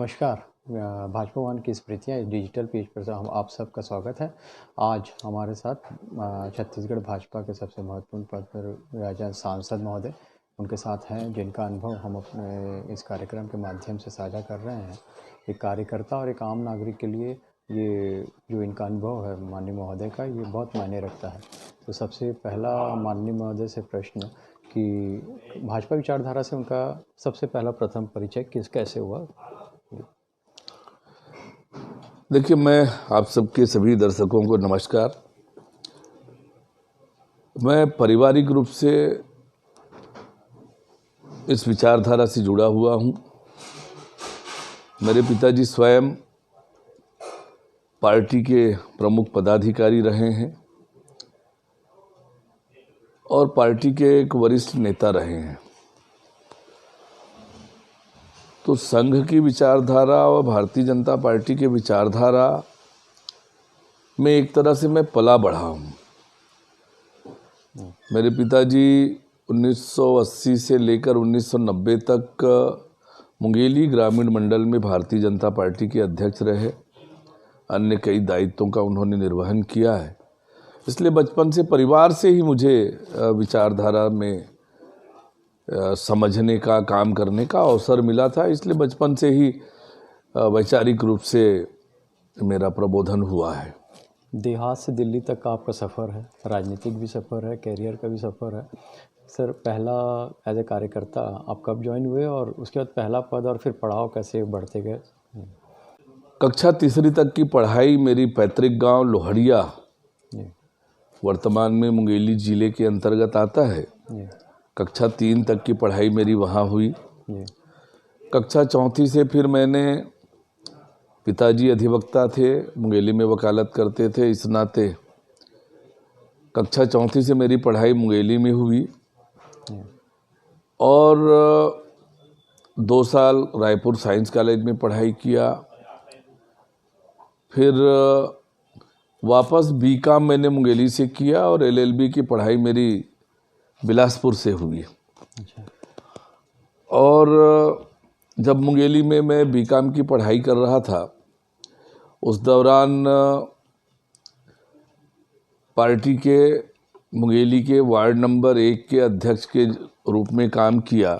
नमस्कार। भाजपा वन की स्मृतियाँ इस डिजिटल पेज पर हम आप सबका स्वागत है। आज हमारे साथ छत्तीसगढ़ भाजपा के सबसे महत्वपूर्ण पद पर राजा सांसद महोदय उनके साथ हैं, जिनका अनुभव हम अपने इस कार्यक्रम के माध्यम से साझा कर रहे हैं। एक कार्यकर्ता और एक आम नागरिक के लिए ये जो इनका अनुभव है माननीय महोदय का, ये बहुत मायने रखता है। तो सबसे पहला माननीय महोदय से प्रश्न कि भाजपा विचारधारा से उनका सबसे पहला प्रथम परिचय कैसे हुआ? देखिए, मैं आप सबके सभी दर्शकों को नमस्कार। मैं पारिवारिक रूप से इस विचारधारा से जुड़ा हुआ हूँ। मेरे पिताजी स्वयं पार्टी के प्रमुख पदाधिकारी रहे हैं और पार्टी के एक वरिष्ठ नेता रहे हैं। तो संघ की विचारधारा और भारतीय जनता पार्टी के विचारधारा में एक तरह से मैं पला बढ़ा हूँ। मेरे पिताजी 1980 से लेकर 1990 तक मुंगेली ग्रामीण मंडल में भारतीय जनता पार्टी के अध्यक्ष रहे। अन्य कई दायित्वों का उन्होंने निर्वहन किया है। इसलिए बचपन से परिवार से ही मुझे विचारधारा में समझने का, काम करने का अवसर मिला था। इसलिए बचपन से ही वैचारिक रूप से मेरा प्रबोधन हुआ है। देहात से दिल्ली तक का आपका सफ़र है, राजनीतिक भी सफ़र है, कैरियर का भी सफ़र है। सर, पहला एज ए कार्यकर्ता आप कब ज्वाइन हुए और उसके बाद पहला पद और फिर पड़ाव कैसे बढ़ते गए? कक्षा तीसरी तक की पढ़ाई मेरी पैतृक गांव लोहड़िया, वर्तमान में मुंगेली जिले के अंतर्गत आता है। कक्षा 3 तक की पढ़ाई मेरी वहाँ हुई। कक्षा 4 से फिर मैंने, पिताजी अधिवक्ता थे, मुंगेली में वकालत करते थे, इस नाते कक्षा 4 से मेरी पढ़ाई मुंगेली में हुई और 2 साल रायपुर साइंस कॉलेज में पढ़ाई किया। फिर वापस बीकॉम मैंने मुंगेली से किया और एलएलबी की पढ़ाई मेरी बिलासपुर से हुई। और जब मुंगेली में मैं बीकॉम की पढ़ाई कर रहा था, उस दौरान पार्टी के मुंगेली के वार्ड नंबर 1 के अध्यक्ष के रूप में काम किया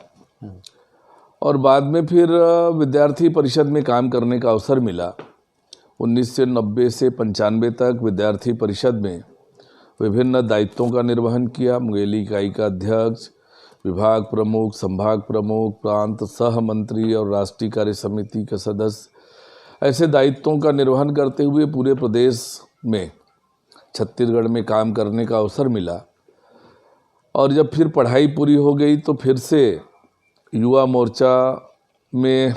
और बाद में फिर विद्यार्थी परिषद में काम करने का अवसर मिला। 1990 से 95 तक विद्यार्थी परिषद में विभिन्न दायित्वों का निर्वहन किया। मुंगेली इकाई का अध्यक्ष, विभाग प्रमुख, संभाग प्रमुख, प्रांत सह मंत्री और राष्ट्रीय कार्य समिति के सदस्य, ऐसे दायित्वों का निर्वहन करते हुए पूरे प्रदेश में, छत्तीसगढ़ में काम करने का अवसर मिला। और जब फिर पढ़ाई पूरी हो गई तो फिर से युवा मोर्चा में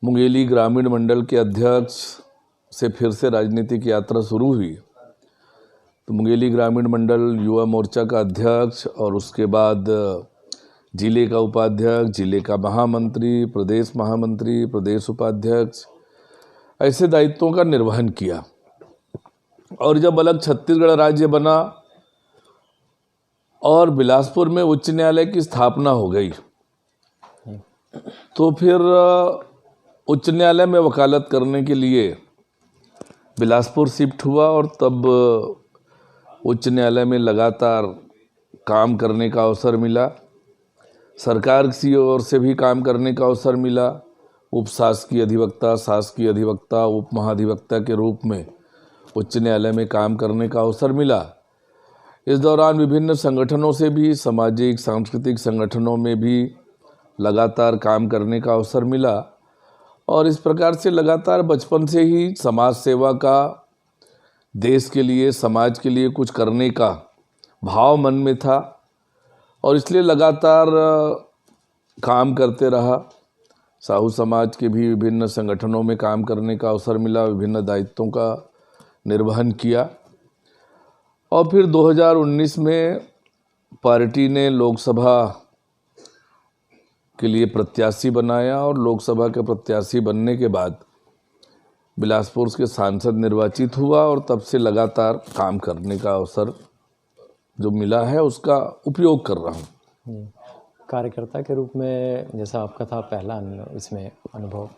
मुंगेली ग्रामीण मंडल के अध्यक्ष से फिर से राजनीतिक यात्रा शुरू हुई। तो मुंगेली ग्रामीण मंडल युवा मोर्चा का अध्यक्ष और उसके बाद जिले का उपाध्यक्ष, जिले का महामंत्री, प्रदेश महामंत्री, प्रदेश उपाध्यक्ष, ऐसे दायित्वों का निर्वहन किया। और जब अलग छत्तीसगढ़ राज्य बना और बिलासपुर में उच्च न्यायालय की स्थापना हो गई, तो फिर उच्च न्यायालय में वकालत करने के लिए बिलासपुर शिफ्ट हुआ और तब उच्च न्यायालय में लगातार काम करने का अवसर मिला। सरकार की ओर से भी काम करने का अवसर मिला। उप शासकीय अधिवक्ता, शासकीय अधिवक्ता, उप महाधिवक्ता के रूप में उच्च न्यायालय में काम करने का अवसर मिला। इस दौरान विभिन्न संगठनों से भी, सामाजिक सांस्कृतिक संगठनों में भी लगातार काम करने का अवसर मिला और इस प्रकार से लगातार बचपन से ही समाज सेवा का, देश के लिए, समाज के लिए कुछ करने का भाव मन में था और इसलिए लगातार काम करते रहा। साहू समाज के भी विभिन्न संगठनों में काम करने का अवसर मिला, विभिन्न दायित्वों का निर्वहन किया और फिर 2019 में पार्टी ने लोकसभा के लिए प्रत्याशी बनाया और लोकसभा के प्रत्याशी बनने के बाद बिलासपुर के सांसद निर्वाचित हुआ और तब से लगातार काम करने का अवसर जो मिला है उसका उपयोग कर रहा हूँ। कार्यकर्ता के रूप में जैसा आपका था पहला इसमें अनुभव,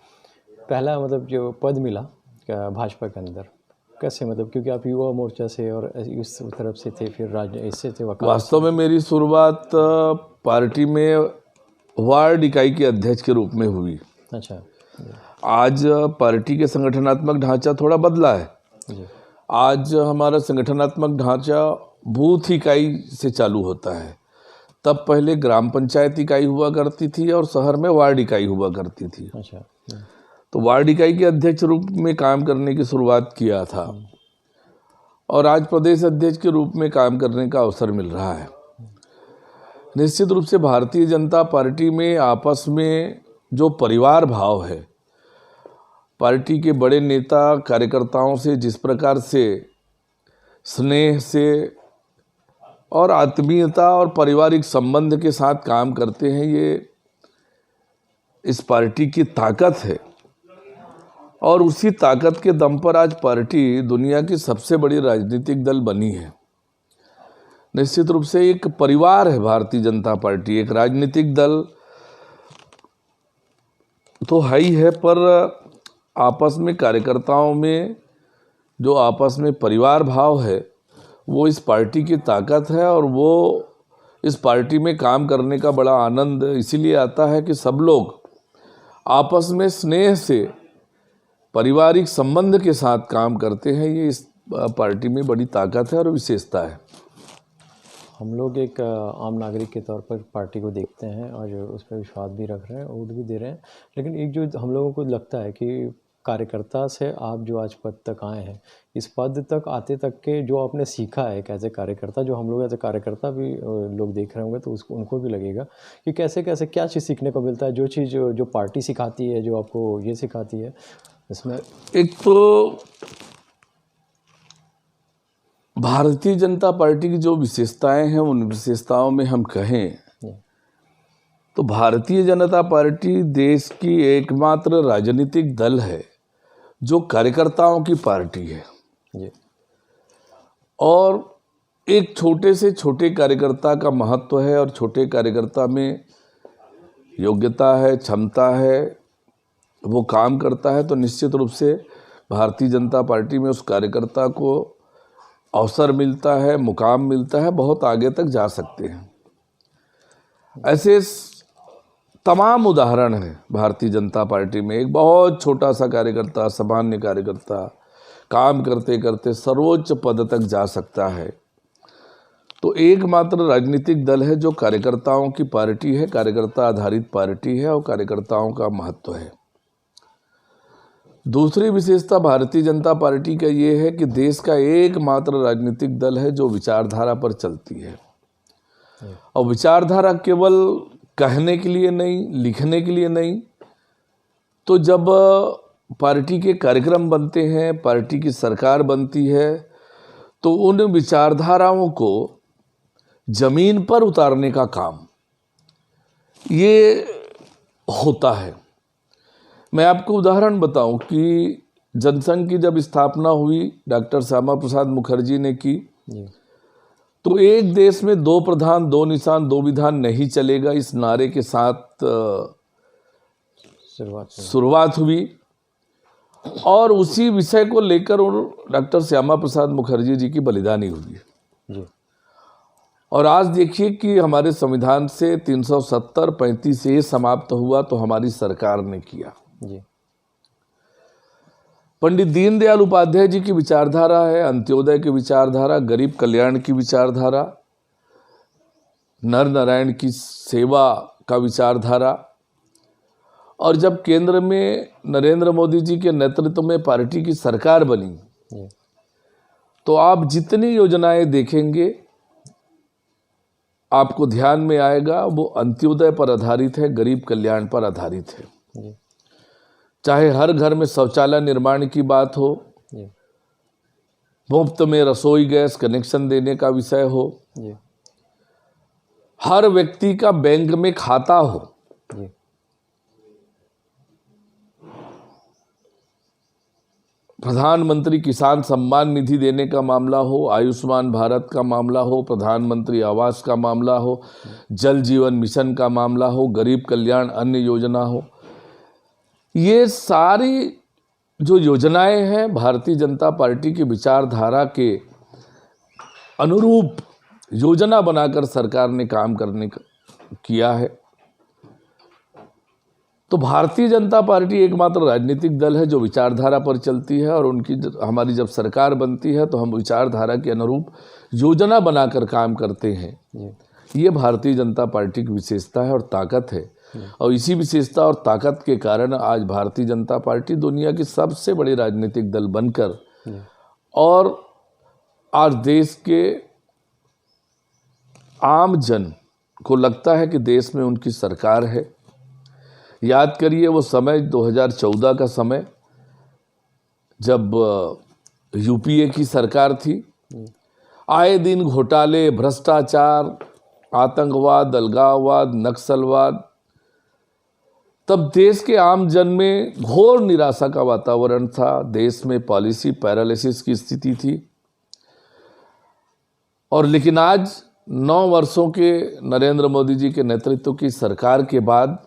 पहला मतलब जो पद मिला भाजपा के अंदर, कैसे मतलब, क्योंकि आप युवा मोर्चा से और इस तरफ से थे, फिर इससे थे वकालत वास्तव में मेरी शुरुआत पार्टी में वार्ड इकाई के अध्यक्ष के रूप में हुई। से। अच्छा आज पार्टी के संगठनात्मक ढांचा थोड़ा बदला है। जी। आज हमारा संगठनात्मक ढांचा बूथ इकाई से चालू होता है। तब पहले ग्राम पंचायत इकाई हुआ करती थी और शहर में वार्ड इकाई हुआ करती थी। अच्छा। तो वार्ड इकाई के अध्यक्ष रूप में काम करने की शुरुआत किया था और आज प्रदेश अध्यक्ष के रूप में काम करने का अवसर मिल रहा है। निश्चित रूप से भारतीय जनता पार्टी में आपस में जो परिवार भाव है, पार्टी के बड़े नेता कार्यकर्ताओं से जिस प्रकार से स्नेह से और आत्मीयता और पारिवारिक संबंध के साथ काम करते हैं, ये इस पार्टी की ताकत है। और उसी ताकत के दम पर आज पार्टी दुनिया की सबसे बड़ी राजनीतिक दल बनी है। निश्चित रूप से एक परिवार है भारतीय जनता पार्टी, एक राजनीतिक दल तो है ही है, पर आपस में कार्यकर्ताओं में जो आपस में परिवार भाव है वो इस पार्टी की ताकत है। और वो इस पार्टी में काम करने का बड़ा आनंद इसीलिए आता है कि सब लोग आपस में स्नेह से पारिवारिक संबंध के साथ काम करते हैं। ये इस पार्टी में बड़ी ताकत है और विशेषता है। हम लोग एक आम नागरिक के तौर पर पार्टी को देखते हैं और उस पर विश्वास भी रख रहे हैं, वोट भी दे रहे हैं, लेकिन एक जो हम लोगों को लगता है कि कार्यकर्ता से आप जो आज पद तक आए हैं, इस पद तक आते तक के जो आपने सीखा है एक ऐसे कार्यकर्ता, जो हम लोग ऐसे कार्यकर्ता भी लोग देख रहे होंगे तो उसको उनको भी लगेगा कि कैसे कैसे क्या चीज़ सीखने को मिलता है, जो चीज़ जो पार्टी सिखाती है, जो आपको ये सिखाती है इसमें। एक तो भारतीय जनता पार्टी की जो विशेषताएं हैं, उन विशेषताओं में हम कहें तो भारतीय जनता पार्टी देश की एकमात्र राजनीतिक दल है जो कार्यकर्ताओं की पार्टी है। और एक छोटे से छोटे कार्यकर्ता का महत्व है और छोटे कार्यकर्ता में योग्यता है, क्षमता है, वो काम करता है, तो निश्चित रूप से भारतीय जनता पार्टी में उस कार्यकर्ता को अवसर मिलता है, मुकाम मिलता है, बहुत आगे तक जा सकते हैं। ऐसे तमाम उदाहरण हैं भारतीय जनता पार्टी में। एक बहुत छोटा सा कार्यकर्ता, सामान्य कार्यकर्ता, काम करते करते सर्वोच्च पद तक जा सकता है। तो एकमात्र राजनीतिक दल है जो कार्यकर्ताओं की पार्टी है, कार्यकर्ता आधारित पार्टी है और कार्यकर्ताओं का महत्व है। दूसरी विशेषता भारतीय जनता पार्टी का ये है कि देश का एकमात्र राजनीतिक दल है जो विचारधारा पर चलती है। और विचारधारा केवल कहने के लिए नहीं, लिखने के लिए नहीं, तो जब पार्टी के कार्यक्रम बनते हैं, पार्टी की सरकार बनती है, तो उन विचारधाराओं को जमीन पर उतारने का काम ये होता है। मैं आपको उदाहरण बताऊं कि जनसंघ की जब स्थापना हुई, डॉक्टर श्यामा प्रसाद मुखर्जी ने की, तो एक देश में 2 प्रधान 2 निशान 2 विधान नहीं चलेगा, इस नारे के साथ शुरुआत हुई। और उसी विषय को लेकर डॉक्टर श्यामा प्रसाद मुखर्जी जी की बलिदानी हुई। और आज देखिए कि हमारे संविधान से 370-35 से ये समाप्त हुआ तो हमारी सरकार ने किया। पंडित दीनदयाल उपाध्याय जी की विचारधारा है, अंत्योदय की विचारधारा, गरीब कल्याण की विचारधारा, नर नारायण की सेवा का विचारधारा। और जब केंद्र में नरेंद्र मोदी जी के नेतृत्व में पार्टी की सरकार बनी, तो आप जितनी योजनाएं देखेंगे आपको ध्यान में आएगा वो अंत्योदय पर आधारित है, गरीब कल्याण पर आधारित है। चाहे हर घर में शौचालय निर्माण की बात हो, मुफ्त में रसोई गैस कनेक्शन देने का विषय हो, हर व्यक्ति का बैंक में खाता हो, प्रधानमंत्री किसान सम्मान निधि देने का मामला हो, आयुष्मान भारत का मामला हो, प्रधानमंत्री आवास का मामला हो, जल जीवन मिशन का मामला हो, गरीब कल्याण अन्य योजना हो, ये सारी जो योजनाएं हैं भारतीय जनता पार्टी की विचारधारा के अनुरूप योजना बनाकर सरकार ने काम करने का किया है। तो भारतीय जनता पार्टी एकमात्र राजनीतिक दल है जो विचारधारा पर चलती है, और उनकी हमारी जब सरकार बनती है तो हम विचारधारा के अनुरूप योजना बनाकर काम करते हैं। ये भारतीय जनता पार्टी की विशेषता है और ताकत है, और इसी विशेषता और ताकत के कारण आज भारतीय जनता पार्टी दुनिया की सबसे बड़ी राजनीतिक दल बनकर और आज देश के आम जन को लगता है कि देश में उनकी सरकार है। याद करिए वो समय 2014 का समय, जब यूपीए की सरकार थी। आए दिन घोटाले, भ्रष्टाचार, आतंकवाद, अलगाववाद, नक्सलवाद, तब देश के आम जन में घोर निराशा का वातावरण था। देश में पॉलिसी पैरालिसिस की स्थिति थी। और लेकिन आज 9 वर्षों के नरेंद्र मोदी जी के नेतृत्व की सरकार के बाद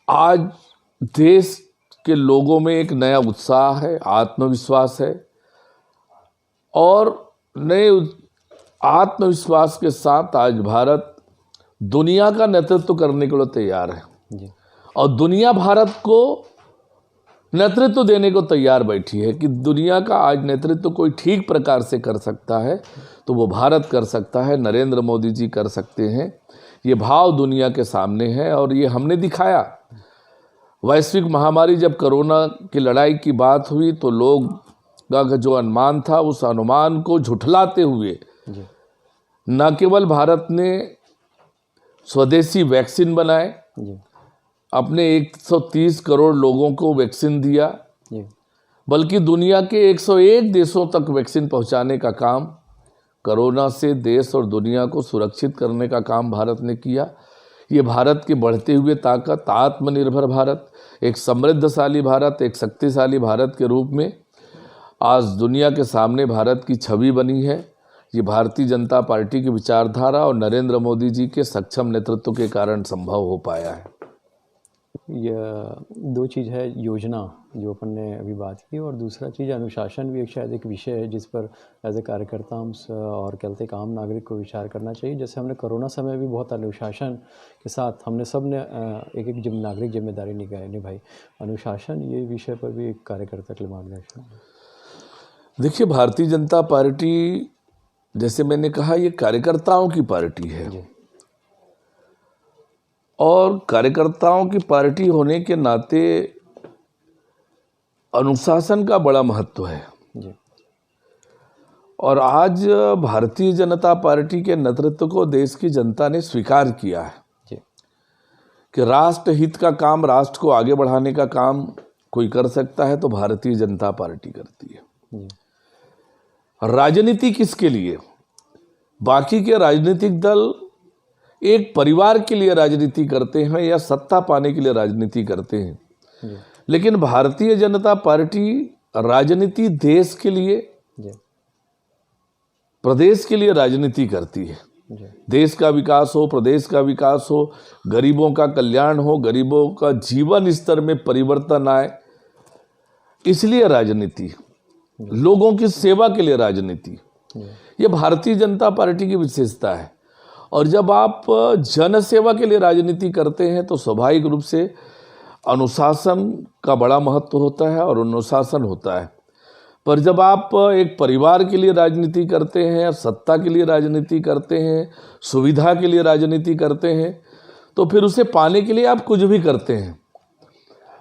आज देश के लोगों में एक नया उत्साह है, आत्मविश्वास है, और नए आत्मविश्वास के साथ आज भारत दुनिया का नेतृत्व करने के लिए तैयार है जी। और दुनिया भारत को नेतृत्व देने को तैयार बैठी है कि दुनिया का आज नेतृत्व कोई ठीक प्रकार से कर सकता है तो वो भारत कर सकता है, नरेंद्र मोदी जी कर सकते हैं। ये भाव दुनिया के सामने है और ये हमने दिखाया। वैश्विक महामारी जब कोरोना की लड़ाई की बात हुई तो लोग का जो अनुमान था उस अनुमान को झुठलाते हुए न केवल भारत ने स्वदेशी वैक्सीन बनाए, अपने 130 करोड़ लोगों को वैक्सीन दिया, बल्कि दुनिया के 101 देशों तक वैक्सीन पहुंचाने का काम, कोरोना से देश और दुनिया को सुरक्षित करने का काम भारत ने किया। ये भारत की बढ़ते हुए ताकत, आत्मनिर्भर भारत, एक समृद्धशाली भारत, एक शक्तिशाली भारत के रूप में आज दुनिया के सामने भारत की छवि बनी है। ये भारतीय जनता पार्टी की विचारधारा और नरेंद्र मोदी जी के सक्षम नेतृत्व के कारण संभव हो पाया है। यह दो चीज़ है, योजना जो अपन ने अभी बात की, और दूसरा चीज़ अनुशासन भी एक शायद एक विषय है जिस पर एज ए कार्यकर्ता हम और कहते एक आम नागरिक को विचार करना चाहिए। जैसे हमने कोरोना समय भी बहुत अनुशासन के साथ हमने सब ने एक एक नागरिक जिम्मेदारी निभाई। अनुशासन ये विषय पर भी एक कार्यकर्ता के लिए मार्गदर्शन। देखिए, भारतीय जनता पार्टी जैसे मैंने कहा ये कार्यकर्ताओं की पार्टी है जी। और कार्यकर्ताओं की पार्टी होने के नाते अनुशासन का बड़ा महत्व है जी। और आज भारतीय जनता पार्टी के नेतृत्व को देश की जनता ने स्वीकार किया है जी। कि राष्ट्र हित का काम, राष्ट्र को आगे बढ़ाने का काम कोई कर सकता है तो भारतीय जनता पार्टी करती है जी। राजनीति किसके लिए? बाकी के राजनीतिक दल एक परिवार के लिए राजनीति करते हैं या सत्ता पाने के लिए राजनीति करते हैं, लेकिन भारतीय जनता पार्टी राजनीति देश के लिए, प्रदेश के लिए राजनीति करती है। देश का विकास हो, प्रदेश का विकास हो, गरीबों का कल्याण हो, गरीबों का जीवन स्तर में परिवर्तन आए, इसलिए राजनीति, लोगों की सेवा के लिए राजनीति, ये भारतीय जनता पार्टी की विशेषता है। और जब आप जन सेवा के लिए राजनीति करते हैं तो स्वाभाविक रूप से अनुशासन का बड़ा महत्व होता है और अनुशासन होता है। पर जब आप एक परिवार के लिए राजनीति करते हैं, सत्ता के लिए राजनीति करते हैं, सुविधा के लिए राजनीति करते हैं, तो फिर उसे पाने के लिए आप कुछ भी करते हैं।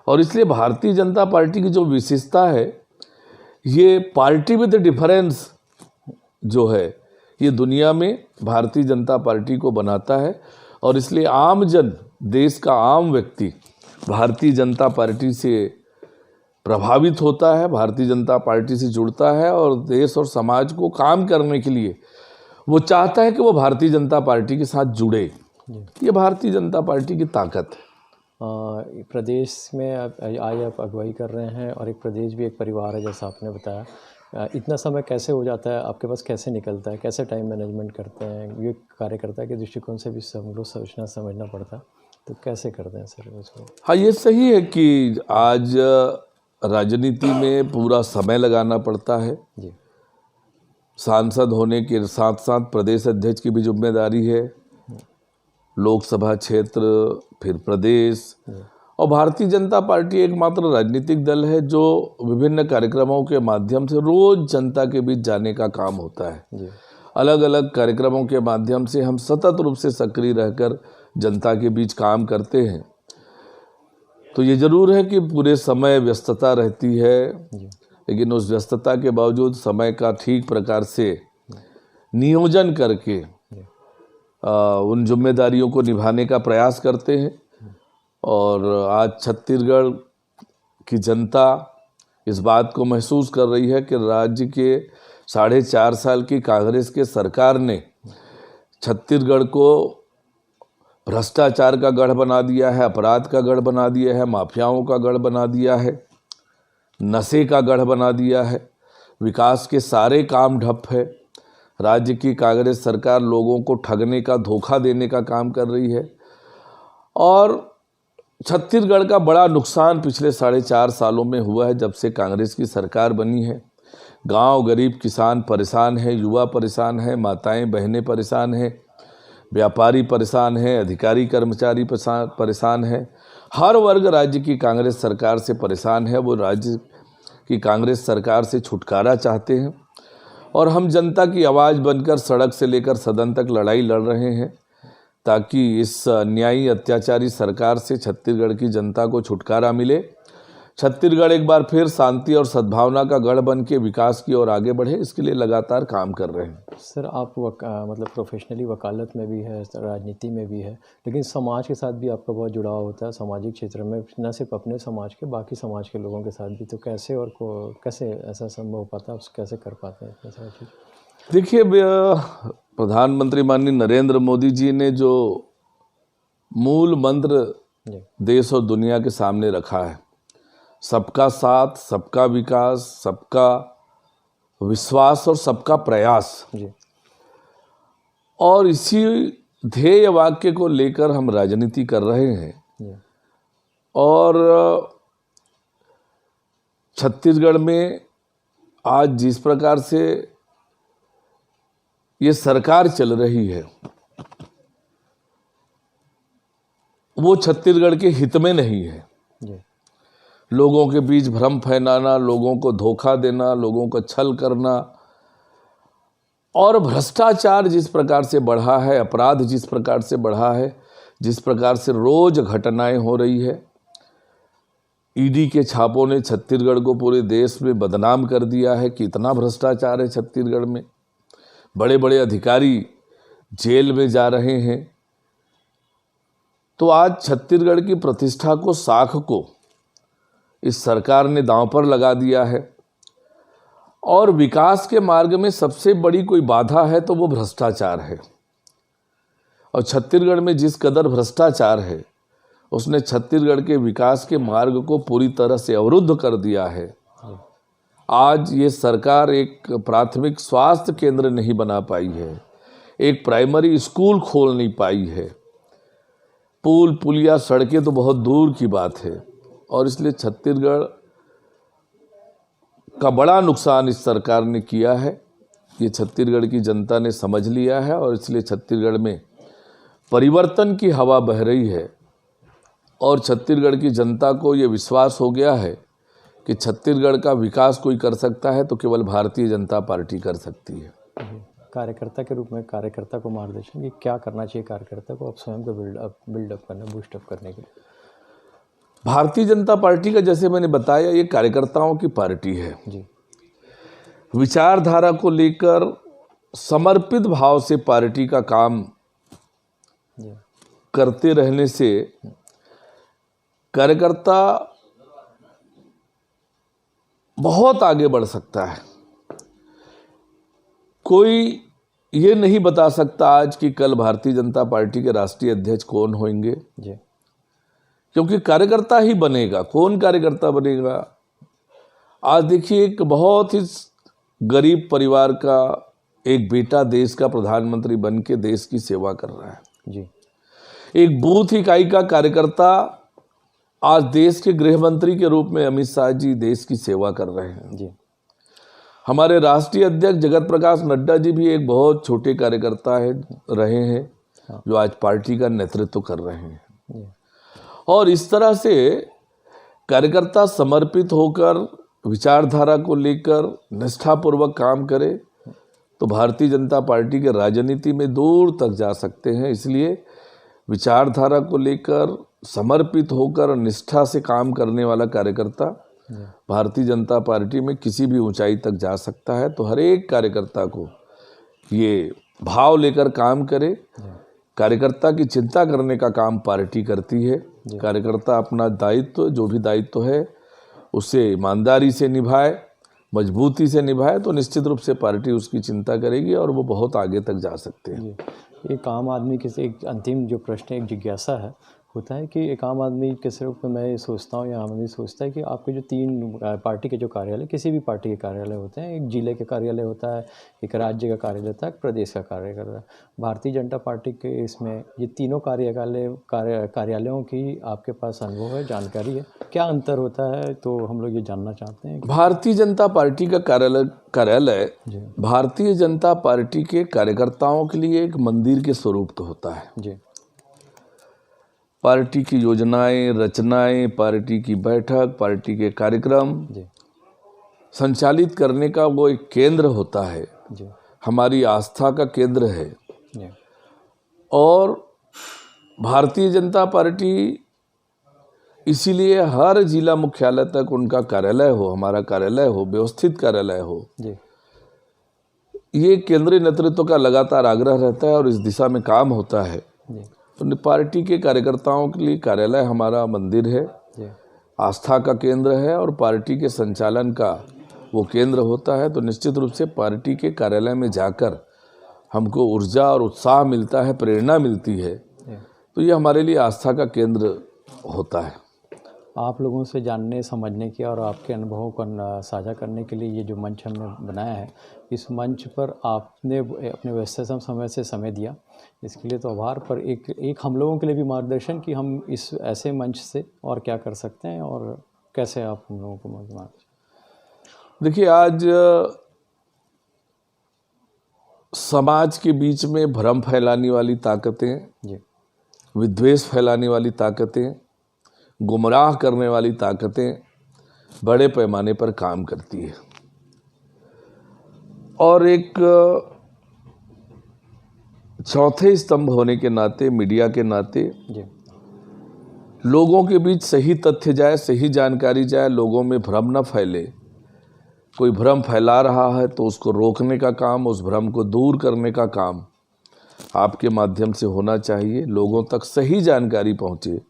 और इसलिए भारतीय जनता पार्टी की जो विशेषता है, ये पार्टी विद डिफरेंस जो है, ये दुनिया में भारतीय जनता पार्टी को बनाता है। और इसलिए आम जन, देश का आम व्यक्ति भारतीय जनता पार्टी से प्रभावित होता है, भारतीय जनता पार्टी से जुड़ता है और देश और समाज को काम करने के लिए वो चाहता है कि वो भारतीय जनता पार्टी के साथ जुड़े। ये भारतीय जनता पार्टी की ताकत है। प्रदेश में आज आप अगुवाई कर रहे हैं और एक प्रदेश भी एक परिवार है जैसा आपने बताया। इतना समय कैसे हो जाता है आपके पास, कैसे निकलता है, कैसे टाइम मैनेजमेंट करते हैं? ये कार्यकर्ता के दृष्टिकोण से भी हम लोग सोचना समझना पड़ता है। तो कैसे करते हैं सर उसको? हाँ, ये सही है कि आज राजनीति में पूरा समय लगाना पड़ता है। जी सांसद होने के साथ साथ प्रदेश अध्यक्ष की भी जिम्मेदारी है, लोकसभा क्षेत्र, फिर प्रदेश। और भारतीय जनता पार्टी एकमात्र राजनीतिक दल है जो विभिन्न कार्यक्रमों के माध्यम से रोज जनता के बीच जाने का काम होता है। जी अलग अलग कार्यक्रमों के माध्यम से हम सतत रूप से सक्रिय रहकर जनता के बीच काम करते हैं। तो ये जरूर है कि पूरे समय व्यस्तता रहती है, लेकिन उस व्यस्तता के बावजूद समय का ठीक प्रकार से नियोजन करके उन जिम्मेदारियों को निभाने का प्रयास करते हैं। और आज छत्तीसगढ़ की जनता इस बात को महसूस कर रही है कि राज्य के 4.5 साल की कांग्रेस के सरकार ने छत्तीसगढ़ को भ्रष्टाचार का गढ़ बना दिया है, अपराध का गढ़ बना दिया है, माफियाओं का गढ़ बना दिया है, नशे का गढ़ बना दिया है। विकास के सारे काम ठप है। राज्य की कांग्रेस सरकार लोगों को ठगने का, धोखा देने का काम कर रही है। और छत्तीसगढ़ का बड़ा नुकसान पिछले 4.5 सालों में हुआ है जब से कांग्रेस की सरकार बनी है। गांव, गरीब, किसान परेशान है, युवा परेशान है, माताएं बहनें परेशान हैं, व्यापारी परेशान है, अधिकारी कर्मचारी परेशान है। हर वर्ग राज्य की कांग्रेस सरकार से परेशान है। वो राज्य की कांग्रेस सरकार से छुटकारा चाहते हैं और हम जनता की आवाज़ बनकर सड़क से लेकर सदन तक लड़ाई लड़ रहे हैं ताकि इस अन्यायी अत्याचारी सरकार से छत्तीसगढ़ की जनता को छुटकारा मिले। छत्तीसगढ़ एक बार फिर शांति और सद्भावना का गढ़ बन के विकास की ओर आगे बढ़े, इसके लिए लगातार काम कर रहे हैं। सर आप मतलब प्रोफेशनली वकालत में भी है, राजनीति में भी है, लेकिन समाज के साथ भी आपका बहुत जुड़ाव होता है, सामाजिक क्षेत्र में, न सिर्फ अपने समाज के, बाकी समाज के लोगों के साथ भी। तो कैसे और कैसे ऐसा संभव हो पाता है, कैसे कर पाते हैं ऐसा चीज़? देखिए, प्रधानमंत्री माननीय नरेंद्र मोदी जी ने जो मूल मंत्र देश और दुनिया के सामने रखा है, सबका साथ, सबका विकास, सबका विश्वास और सबका प्रयास जी। और इसी ध्येय वाक्य को लेकर हम राजनीति कर रहे हैं। जी। और छत्तीसगढ़ में आज जिस प्रकार से ये सरकार चल रही है वो छत्तीसगढ़ के हित में नहीं है। जी। लोगों के बीच भ्रम फैलाना, लोगों को धोखा देना, लोगों को छल करना और भ्रष्टाचार जिस प्रकार से बढ़ा है, अपराध जिस प्रकार से बढ़ा है, जिस प्रकार से रोज घटनाएं हो रही है। ईडी के छापों ने छत्तीसगढ़ को पूरे देश में बदनाम कर दिया है कि इतना भ्रष्टाचार है छत्तीसगढ़ में। बड़े बड़े अधिकारी जेल में जा रहे हैं। तो आज छत्तीसगढ़ की प्रतिष्ठा को, साख को इस सरकार ने दांव पर लगा दिया है। और विकास के मार्ग में सबसे बड़ी कोई बाधा है तो वो भ्रष्टाचार है। और छत्तीसगढ़ में जिस कदर भ्रष्टाचार है उसने छत्तीसगढ़ के विकास के मार्ग को पूरी तरह से अवरुद्ध कर दिया है। आज ये सरकार एक प्राथमिक स्वास्थ्य केंद्र नहीं बना पाई है, एक प्राइमरी स्कूल खोल नहीं पाई है, पुल पुलिया सड़कें तो बहुत दूर की बात है। और इसलिए छत्तीसगढ़ का बड़ा नुकसान इस सरकार ने किया है। ये छत्तीसगढ़ की जनता ने समझ लिया है और इसलिए छत्तीसगढ़ में परिवर्तन की हवा बह रही है। और छत्तीसगढ़ की जनता को ये विश्वास हो गया है कि छत्तीसगढ़ का विकास कोई कर सकता है तो केवल भारतीय जनता पार्टी कर सकती है। कार्यकर्ता के रूप में कार्यकर्ता को मार्गदर्शन कि क्या करना चाहिए कार्यकर्ता को, अब स्वयं को बिल्डअप करना, बूस्टअप करने के लिए? भारतीय जनता पार्टी का, जैसे मैंने बताया, ये कार्यकर्ताओं की पार्टी है। जी। विचारधारा को लेकर समर्पित भाव से पार्टी का काम करते रहने से कार्यकर्ता बहुत आगे बढ़ सकता है। कोई ये नहीं बता सकता आज कि कल भारतीय जनता पार्टी के राष्ट्रीय अध्यक्ष कौन होंगे जी। क्योंकि कार्यकर्ता ही बनेगा। कौन कार्यकर्ता बनेगा? आज देखिए, एक बहुत ही गरीब परिवार का एक बेटा देश का प्रधानमंत्री बन के देश की सेवा कर रहा है। जी। एक बूथ इकाई का कार्यकर्ता आज देश के गृह मंत्री के रूप में अमित शाह जी देश की सेवा कर रहे हैं। जी हमारे राष्ट्रीय अध्यक्ष जगत प्रकाश नड्डा जी भी एक बहुत छोटे कार्यकर्ता रहे हैं, जो आज पार्टी का नेतृत्व कर रहे हैं। जी और इस तरह से कार्यकर्ता समर्पित होकर विचारधारा को लेकर निष्ठापूर्वक काम करे तो भारतीय जनता पार्टी के राजनीति में दूर तक जा सकते हैं। इसलिए विचारधारा को लेकर समर्पित होकर निष्ठा से काम करने वाला कार्यकर्ता भारतीय जनता पार्टी में किसी भी ऊंचाई तक जा सकता है। तो हर एक कार्यकर्ता को ये भाव लेकर काम करे। कार्यकर्ता की चिंता करने का काम पार्टी करती है। कार्यकर्ता अपना दायित्व, जो भी दायित्व है, उसे ईमानदारी से निभाए, मजबूती से निभाए तो निश्चित रूप से पार्टी उसकी चिंता करेगी और वो बहुत आगे तक जा सकते हैं। एक आम आदमी के से एक अंतिम जो प्रश्न, एक जिज्ञासा है, होता है कि एक आम आदमी के सिर्फ मैं ये सोचता हूँ या आम आदमी सोचता है कि आपके जो 3 पार्टी के जो कार्यालय, किसी भी पार्टी के कार्यालय होते हैं, एक जिले के कार्यालय होता है, एक राज्य का कार्यालय होता है, एक प्रदेश का कार्यालय होता है। भारतीय जनता पार्टी के इसमें ये तीनों कार्यालयों की आपके पास अनुभव है, जानकारी है, क्या अंतर होता है? तो हम लोग ये जानना चाहते हैं। भारतीय जनता पार्टी का कार्यालय भारतीय जनता पार्टी के कार्यकर्ताओं के लिए एक मंदिर के स्वरूप तो होता है। जी पार्टी की योजनाएं, रचनाएं, पार्टी की बैठक, पार्टी के कार्यक्रम संचालित करने का वो एक केंद्र होता है। हमारी आस्था का केंद्र है। और भारतीय जनता पार्टी इसीलिए हर जिला मुख्यालय तक उनका कार्यालय हो, हमारा कार्यालय हो, व्यवस्थित कार्यालय हो, ये केंद्रीय नेतृत्व का लगातार आग्रह रहता है और इस दिशा में काम होता है। तो पार्टी के कार्यकर्ताओं के लिए कार्यालय हमारा मंदिर है, आस्था का केंद्र है और पार्टी के संचालन का वो केंद्र होता है। तो निश्चित रूप से पार्टी के कार्यालय में जाकर हमको ऊर्जा और उत्साह मिलता है, प्रेरणा मिलती है। तो ये हमारे लिए आस्था का केंद्र होता है। आप लोगों से जानने, समझने की और आपके अनुभवों को साझा करने के लिए ये जो मंच हमने बनाया है, इस मंच पर आपने अपने व्यस्त समय से समय दिया, इसके लिए तो आभार। पर एक हम लोगों के लिए भी मार्गदर्शन कि हम इस ऐसे मंच से और क्या कर सकते हैं और कैसे आप हम लोगों को मार्गदर्शन। देखिए, आज समाज के बीच में भ्रम फैलाने वाली ताकतें, विद्वेष फैलाने वाली ताकतें, गुमराह करने वाली ताकतें बड़े पैमाने पर काम करती है। और एक चौथे स्तंभ होने के नाते, मीडिया के नाते, लोगों के बीच सही तथ्य जाए, सही जानकारी जाए, लोगों में भ्रम न फैले। कोई भ्रम फैला रहा है तो उसको रोकने का काम, उस भ्रम को दूर करने का काम आपके माध्यम से होना चाहिए। लोगों तक सही जानकारी पहुँचे,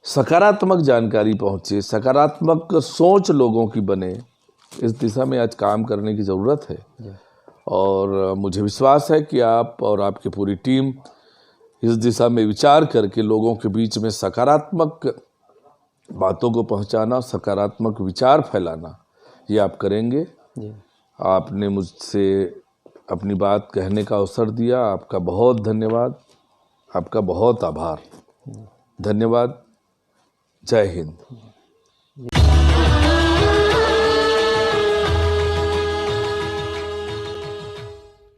सकारात्मक जानकारी पहुँचे, सकारात्मक सोच लोगों की बने, इस दिशा में आज काम करने की ज़रूरत है। और मुझे विश्वास है कि आप और आपकी पूरी टीम इस दिशा में विचार करके लोगों के बीच में सकारात्मक बातों को पहुंचाना, सकारात्मक विचार फैलाना, ये आप करेंगे। आपने मुझसे अपनी बात कहने का अवसर दिया, आपका बहुत धन्यवाद, आपका बहुत आभार। धन्यवाद। जय हिंद।